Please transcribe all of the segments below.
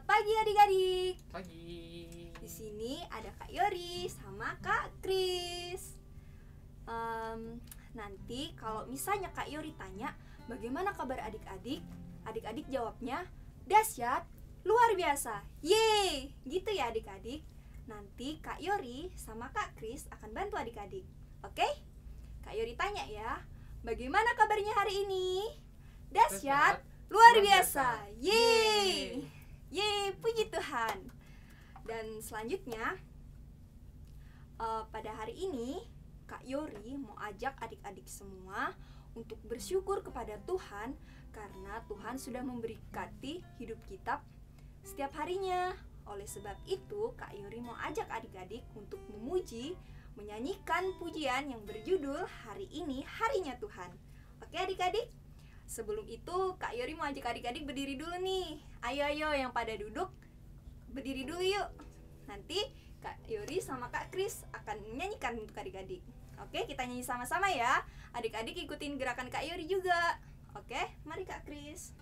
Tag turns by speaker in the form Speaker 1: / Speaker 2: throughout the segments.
Speaker 1: Selamat pagi adik-adik.
Speaker 2: Pagi.
Speaker 1: Di sini ada Kak Yori sama Kak Kris. Nanti kalau misalnya Kak Yori tanya bagaimana kabar adik-adik, adik-adik jawabnya dahsyat, luar biasa, yeay, gitu ya adik-adik. Nanti Kak Yori sama Kak Kris akan bantu adik-adik. Oke? Kak Yori tanya ya, bagaimana kabarnya hari ini? Dahsyat, luar biasa, yeay. Yeay, puji Tuhan. Dan selanjutnya pada hari ini Kak Yori mau ajak adik-adik semua untuk bersyukur kepada Tuhan karena Tuhan sudah memberkati hidup kita setiap harinya. Oleh sebab itu Kak Yori mau ajak adik-adik untuk memuji, menyanyikan pujian yang berjudul Hari Ini Harinya Tuhan. Oke adik-adik? Sebelum itu Kak Yori mau ajak adik-adik berdiri dulu nih. Ayo yang pada duduk berdiri dulu yuk. Nanti Kak Yori sama Kak Kris akan menyanyikan untuk adik-adik. Oke, kita nyanyi sama-sama ya. Adik-adik ikutin gerakan Kak Yori juga. Oke, mari Kak Kris.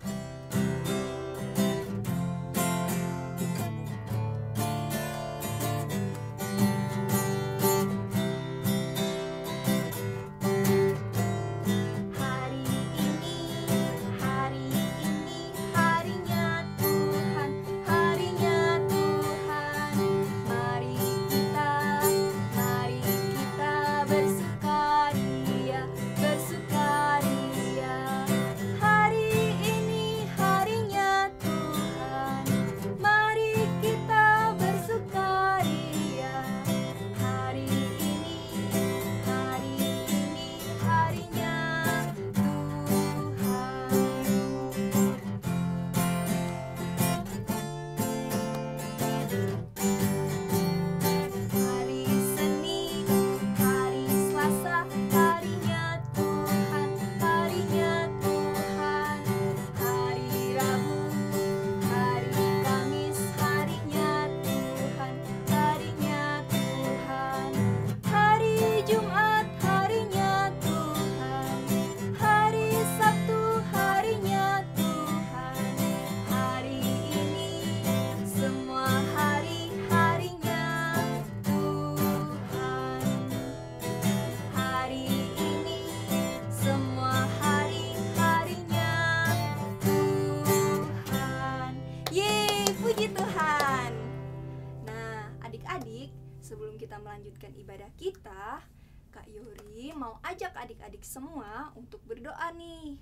Speaker 1: Sebelum kita melanjutkan ibadah kita, Kak Yori mau ajak adik-adik semua untuk berdoa nih.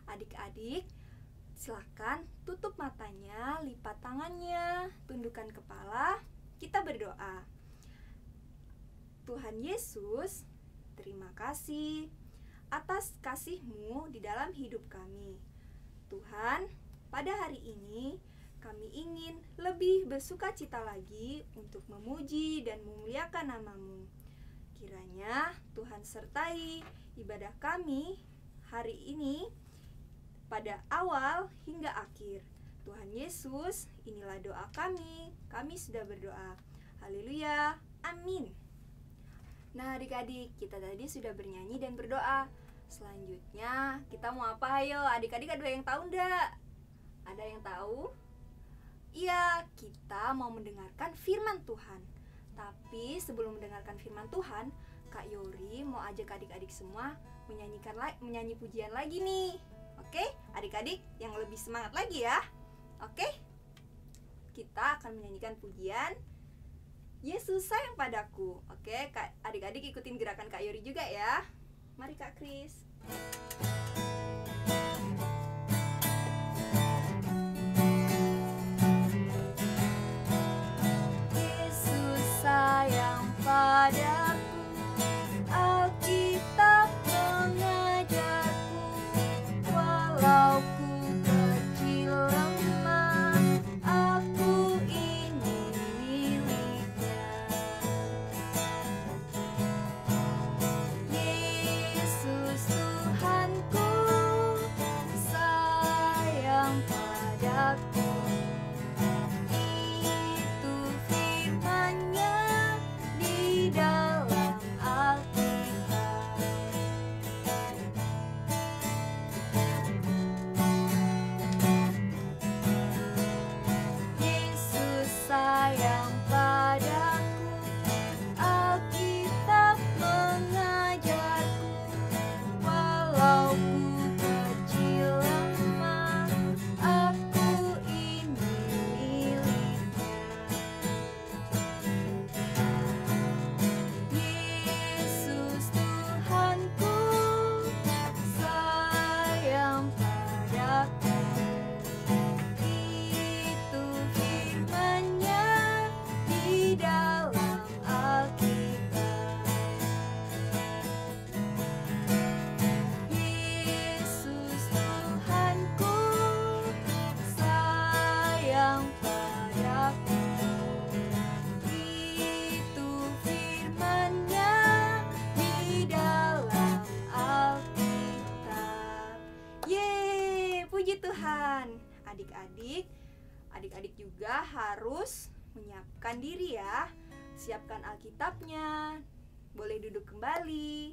Speaker 1: Adik-adik, silakan tutup matanya, lipat tangannya, tundukkan kepala, kita berdoa. Tuhan Yesus, terima kasih atas kasih-Mu di dalam hidup kami. Tuhan, pada hari ini kami ingin lebih bersukacita lagi untuk memuji dan memuliakan nama-Mu. Kiranya Tuhan sertai ibadah kami hari ini pada awal hingga akhir. Tuhan Yesus, inilah doa kami. Kami sudah berdoa. Haleluya. Amin. Nah adik-adik, kita tadi sudah bernyanyi dan berdoa. Selanjutnya kita mau apa? Ayo adik-adik, ada yang tahu enggak? Ada yang tahu? Iya, kita mau mendengarkan firman Tuhan. Tapi sebelum mendengarkan firman Tuhan, Kak Yori mau ajak adik-adik semua menyanyi pujian lagi nih. Oke, adik-adik yang lebih semangat lagi ya. Oke, kita akan menyanyikan pujian Yesus sayang padaku. Oke, adik-adik ikutin gerakan Kak Yori juga ya. Mari Kak Kris. Sayang padaku, Alkitab mengajarku, walau ku kecil lemah, aku ini miliknya. Yesus Tuhan Tuhan. Adik-adik juga harus menyiapkan diri ya. Siapkan Alkitabnya, boleh duduk kembali,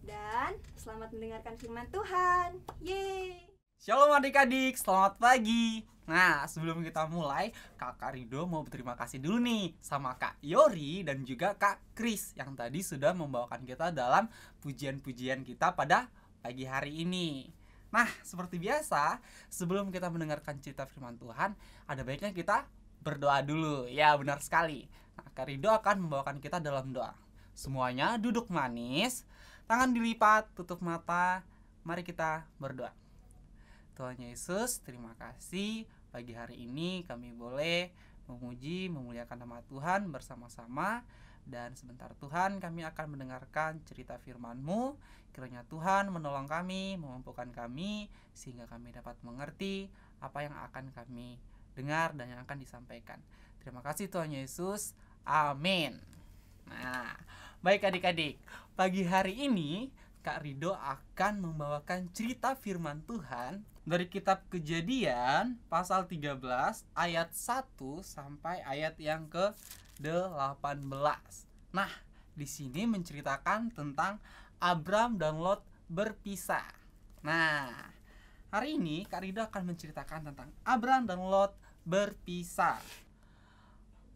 Speaker 1: dan selamat mendengarkan firman Tuhan. Yeay!
Speaker 2: Shalom adik-adik, selamat pagi. Nah, sebelum kita mulai, Kakak Rido mau berterima kasih dulu nih sama Kak Yori dan juga Kak Kris yang tadi sudah membawakan kita dalam pujian-pujian kita pada pagi hari ini. Nah, seperti biasa, sebelum kita mendengarkan cerita firman Tuhan, ada baiknya kita berdoa dulu. Ya, benar sekali. Nah, Kak Rido akan membawakan kita dalam doa. Semuanya duduk manis, tangan dilipat, tutup mata. Mari kita berdoa. Tuhan Yesus, terima kasih pagi hari ini kami boleh memuji, memuliakan nama Tuhan bersama-sama. Dan sebentar Tuhan, kami akan mendengarkan cerita firman-Mu. Kiranya Tuhan menolong kami, memampukan kami, sehingga kami dapat mengerti apa yang akan kami dengar dan yang akan disampaikan. Terima kasih Tuhan Yesus, amin. Nah, baik adik-adik, pagi hari ini Kak Rido akan membawakan cerita firman Tuhan dari kitab Kejadian pasal 13 ayat 1 sampai ayat yang ke-18. Nah, di sini menceritakan tentang Abram dan Lot berpisah. Nah, hari ini Kak Rido akan menceritakan tentang Abram dan Lot berpisah.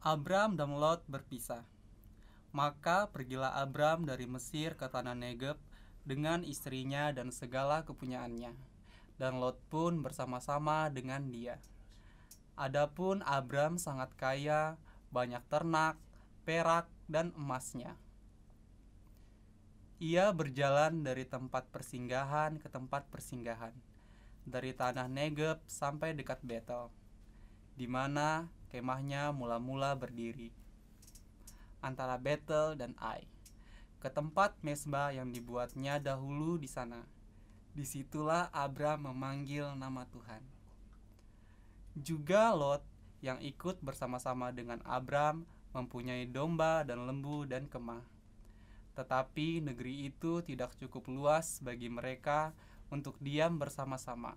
Speaker 2: Abram dan Lot berpisah. Maka pergilah Abram dari Mesir ke tanah Negeb dengan istrinya dan segala kepunyaannya, dan Lot pun bersama-sama dengan dia. Adapun Abram sangat kaya, banyak ternak, perak, dan emasnya. Ia berjalan dari tempat persinggahan ke tempat persinggahan, dari tanah Negeb sampai dekat Betel, di mana kemahnya mula-mula berdiri, antara Betel dan Ai, ke tempat mezbah yang dibuatnya dahulu di sana. Disitulah Abram memanggil nama Tuhan. Juga Lot yang ikut bersama-sama dengan Abram mempunyai domba dan lembu dan kemah. Tetapi negeri itu tidak cukup luas bagi mereka untuk diam bersama-sama,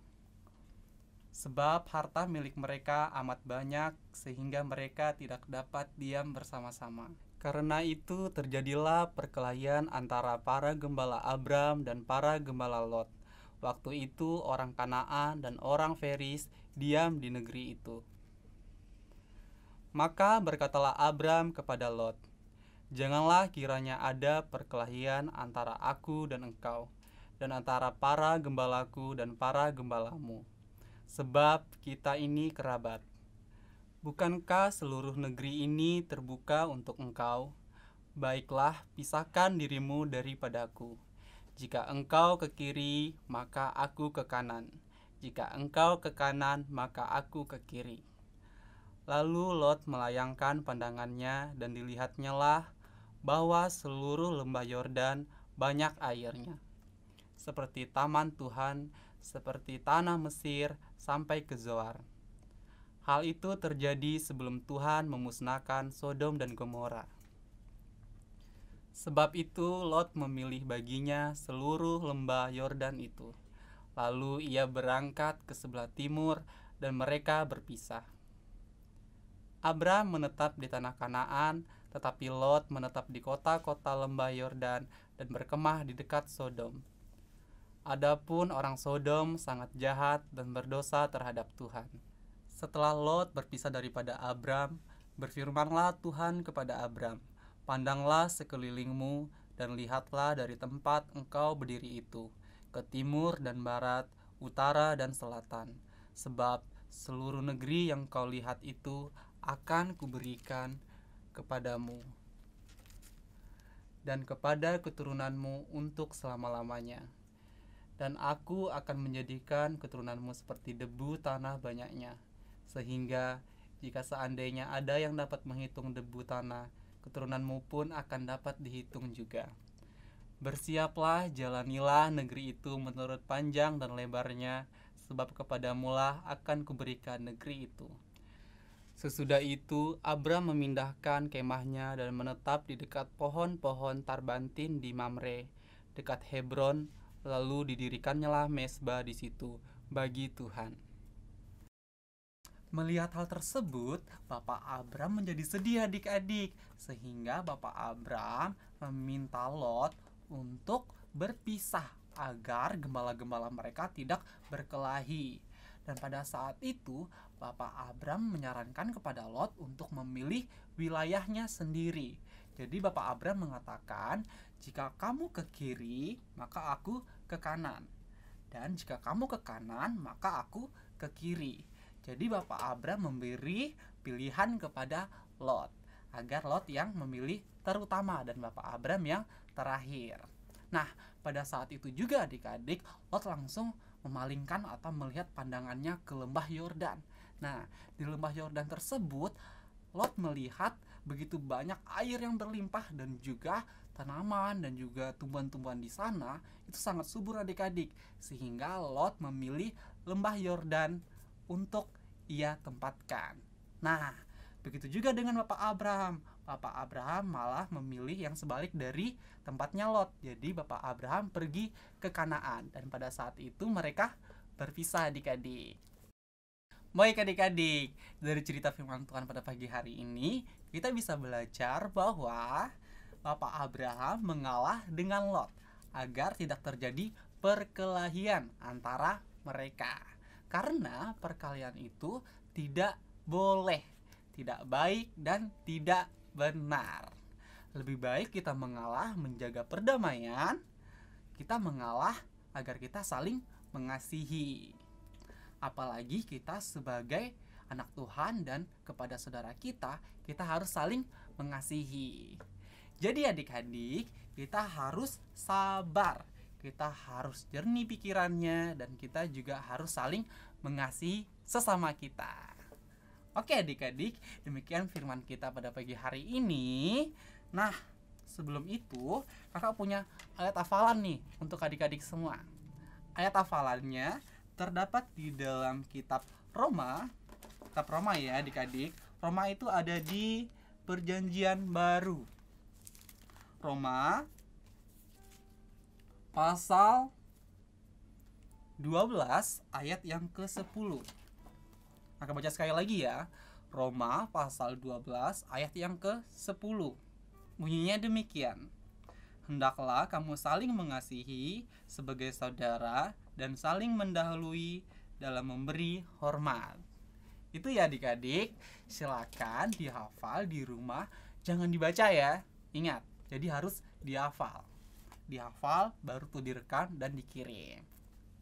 Speaker 2: sebab harta milik mereka amat banyak sehingga mereka tidak dapat diam bersama-sama. Karena itu terjadilah perkelahian antara para gembala Abram dan para gembala Lot. Waktu itu orang Kanaan dan orang Feris diam di negeri itu. Maka berkatalah Abram kepada Lot, "Janganlah kiranya ada perkelahian antara aku dan engkau, dan antara para gembalaku dan para gembalamu, sebab kita ini kerabat. Bukankah seluruh negeri ini terbuka untuk engkau? Baiklah, pisahkan dirimu daripadaku. Jika engkau ke kiri, maka aku ke kanan. Jika engkau ke kanan, maka aku ke kiri." Lalu Lot melayangkan pandangannya, dan dilihatnyalah bahwa seluruh lembah Yordan banyak airnya, seperti taman Tuhan, seperti tanah Mesir sampai ke Zoar. Hal itu terjadi sebelum Tuhan memusnahkan Sodom dan Gomora. Sebab itu Lot memilih baginya seluruh lembah Yordan itu. Lalu ia berangkat ke sebelah timur dan mereka berpisah. Abram menetap di tanah Kanaan, tetapi Lot menetap di kota-kota lembah Yordan dan berkemah di dekat Sodom. Adapun orang Sodom sangat jahat dan berdosa terhadap Tuhan. Setelah Lot berpisah daripada Abram, berfirmanlah Tuhan kepada Abram, "Pandanglah sekelilingmu dan lihatlah dari tempat engkau berdiri itu, ke timur dan barat, utara dan selatan, sebab seluruh negeri yang kau lihat itu akan kuberikan kepadamu dan kepada keturunanmu untuk selama-lamanya. Dan aku akan menjadikan keturunanmu seperti debu tanah banyaknya, sehingga jika seandainya ada yang dapat menghitung debu tanah, keturunanmu pun akan dapat dihitung juga. Bersiaplah, jalanilah negeri itu menurut panjang dan lebarnya, sebab kepadamulah akan kuberikan negeri itu." Sesudah itu, Abram memindahkan kemahnya dan menetap di dekat pohon-pohon tarbantin di Mamre, dekat Hebron, lalu didirikannya mezbah di situ bagi Tuhan. Melihat hal tersebut, Bapak Abram menjadi sedih adik-adik, sehingga Bapak Abram meminta Lot untuk berpisah agar gembala-gembala mereka tidak berkelahi. Dan pada saat itu, Bapak Abram menyarankan kepada Lot untuk memilih wilayahnya sendiri. Jadi Bapak Abram mengatakan, jika kamu ke kiri, maka aku ke kanan. Dan jika kamu ke kanan, maka aku ke kiri. Jadi Bapak Abram memberi pilihan kepada Lot, agar Lot yang memilih terutama dan Bapak Abram yang terakhir. Nah, pada saat itu juga adik-adik, Lot langsung memalingkan atau melihat pandangannya ke lembah Yordan. Nah, di lembah Yordan tersebut, Lot melihat begitu banyak air yang berlimpah dan juga tanaman dan juga tumbuhan-tumbuhan di sana itu sangat subur adik-adik, sehingga Lot memilih lembah Yordan untuk ia tempatkan. Nah, begitu juga dengan Bapak Abraham. Bapak Abraham malah memilih yang sebalik dari tempatnya Lot. Jadi Bapak Abraham pergi ke Kanaan dan pada saat itu mereka berpisah adik-adik. Baik adik-adik, dari cerita firman Tuhan pada pagi hari ini, kita bisa belajar bahwa Bapak Abraham mengalah dengan Lot agar tidak terjadi perkelahian antara mereka. Karena perkelahian itu tidak boleh, tidak baik dan tidak benar. Lebih baik kita mengalah menjaga perdamaian, kita mengalah agar kita saling mengasihi. Apalagi kita sebagai anak Tuhan dan kepada saudara kita harus saling mengasihi. Jadi adik-adik, kita harus sabar. Kita harus jernih pikirannya dan kita juga harus saling mengasihi sesama kita. Oke adik-adik, demikian firman kita pada pagi hari ini. Nah, sebelum itu kakak punya ayat hafalan nih untuk adik-adik semua. Ayat hafalannya terdapat di dalam kitab Roma. Kitab Roma ya adik-adik. Roma itu ada di Perjanjian Baru. Roma pasal 12 ayat yang ke-10. Akan baca sekali lagi ya. Roma pasal 12 ayat yang ke-10. Bunyinya demikian. Hendaklah kamu saling mengasihi sebagai saudara dan saling mendahului dalam memberi hormat. Itu ya adik-adik. Silakan dihafal di rumah. Jangan dibaca ya. Ingat, jadi harus dihafal. Dihafal, baru tuh direkam dan dikirim.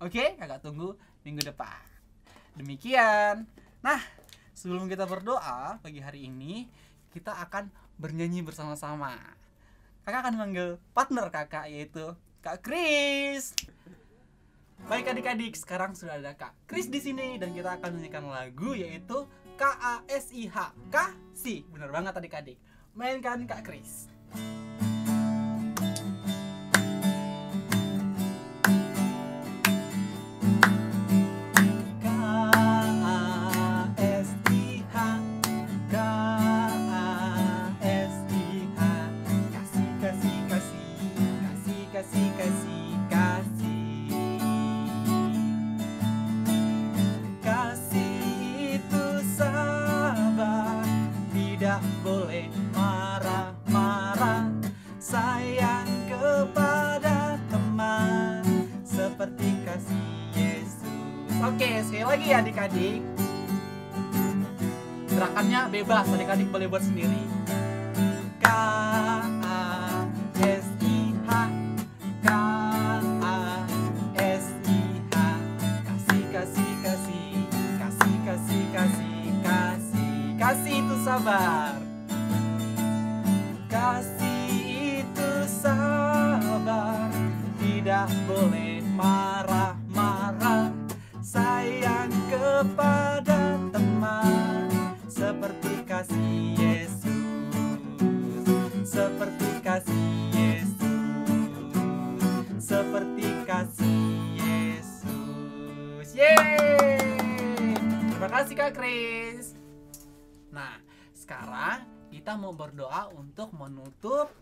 Speaker 2: Oke, kakak tunggu minggu depan. Demikian. Nah, sebelum kita berdoa pagi hari ini, kita akan bernyanyi bersama-sama. Kakak akan manggil partner kakak, yaitu Kak Kris. Baik adik-adik, sekarang sudah ada Kak Kris di sini dan kita akan menyanyikan lagu yaitu KASIH, Kasih. Benar banget adik-adik. Mainkan Kak Kris. Boleh marah-marah, sayang kepada teman seperti kasih Yesus. Oke, sekali lagi ya adik-adik. Gerakannya bebas, adik-adik boleh buat sendiri. KASIH, KASIH, kasih, kasih, kasih, kasih, kasih, kasih, kasih. Kasih itu sabar. Kasih itu sabar, tidak boleh marah-marah, sayang kepada teman seperti kasih Yesus, seperti kasih Yesus, seperti kasih Yesus. Yeay! Terima kasih Kak Kris. Nah, sekarang kita mau berdoa untuk menutup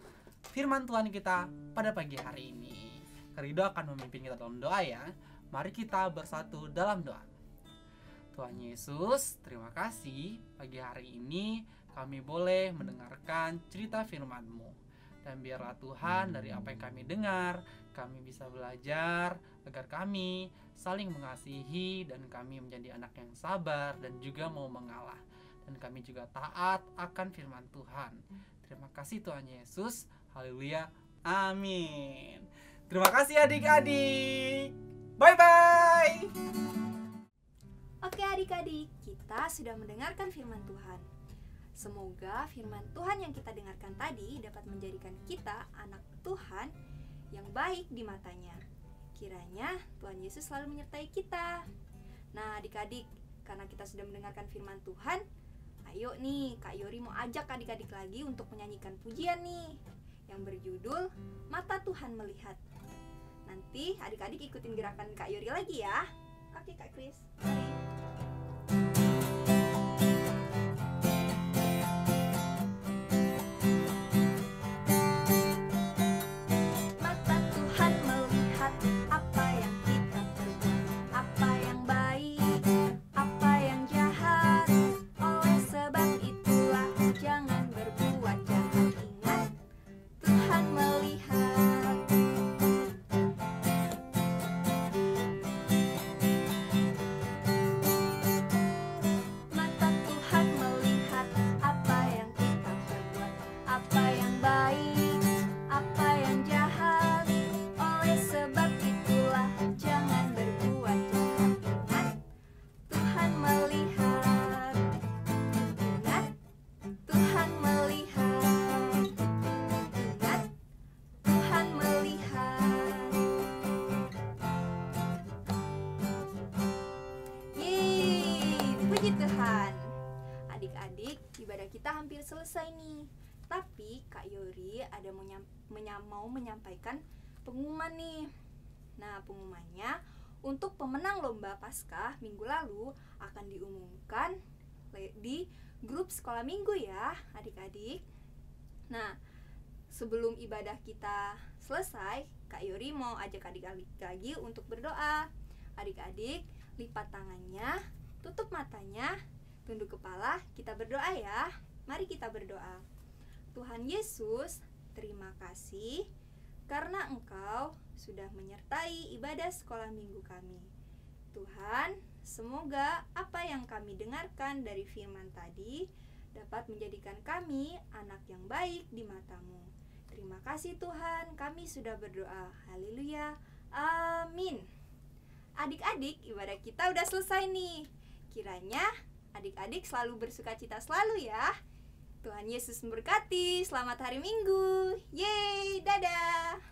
Speaker 2: firman Tuhan kita pada pagi hari ini. Kak Rido akan memimpin kita dalam doa ya. Mari kita bersatu dalam doa. Tuhan Yesus, terima kasih pagi hari ini kami boleh mendengarkan cerita firman-Mu. Dan biarlah Tuhan dari apa yang kami dengar, kami bisa belajar agar kami saling mengasihi dan kami menjadi anak yang sabar dan juga mau mengalah. Dan kami juga taat akan firman Tuhan. Terima kasih Tuhan Yesus. Haleluya. Amin. Terima kasih adik-adik. Bye-bye.
Speaker 1: Oke adik-adik, kita sudah mendengarkan firman Tuhan. Semoga firman Tuhan yang kita dengarkan tadi dapat menjadikan kita anak Tuhan yang baik di matanya. Kiranya Tuhan Yesus selalu menyertai kita. Nah adik-adik, karena kita sudah mendengarkan firman Tuhan, ayo nih Kak Yori mau ajak adik-adik lagi untuk menyanyikan pujian nih yang berjudul Mata Tuhan Melihat. Nanti adik-adik ikutin gerakan Kak Yori lagi ya. Oke Kak Kris, mari. Puji Tuhan. Adik-adik, ibadah kita hampir selesai nih. Tapi Kak Yori ada mau menyampaikan pengumuman nih. Nah, pengumumannya untuk pemenang lomba Paskah minggu lalu akan diumumkan di grup sekolah minggu ya, adik-adik. Nah, sebelum ibadah kita selesai, Kak Yori mau ajak adik-adik lagi untuk berdoa. Adik-adik, lipat tangannya, tutup matanya, tunduk kepala, kita berdoa ya. Mari kita berdoa. Tuhan Yesus, terima kasih karena Engkau sudah menyertai ibadah sekolah minggu kami. Tuhan, semoga apa yang kami dengarkan dari firman tadi dapat menjadikan kami anak yang baik di mata-Mu. Terima kasih Tuhan, kami sudah berdoa. Haleluya. Amin. Adik-adik, ibadah kita udah selesai nih. Kiranya adik-adik selalu bersukacita selalu ya. Tuhan Yesus memberkati. Selamat hari Minggu. Yeay, dadah.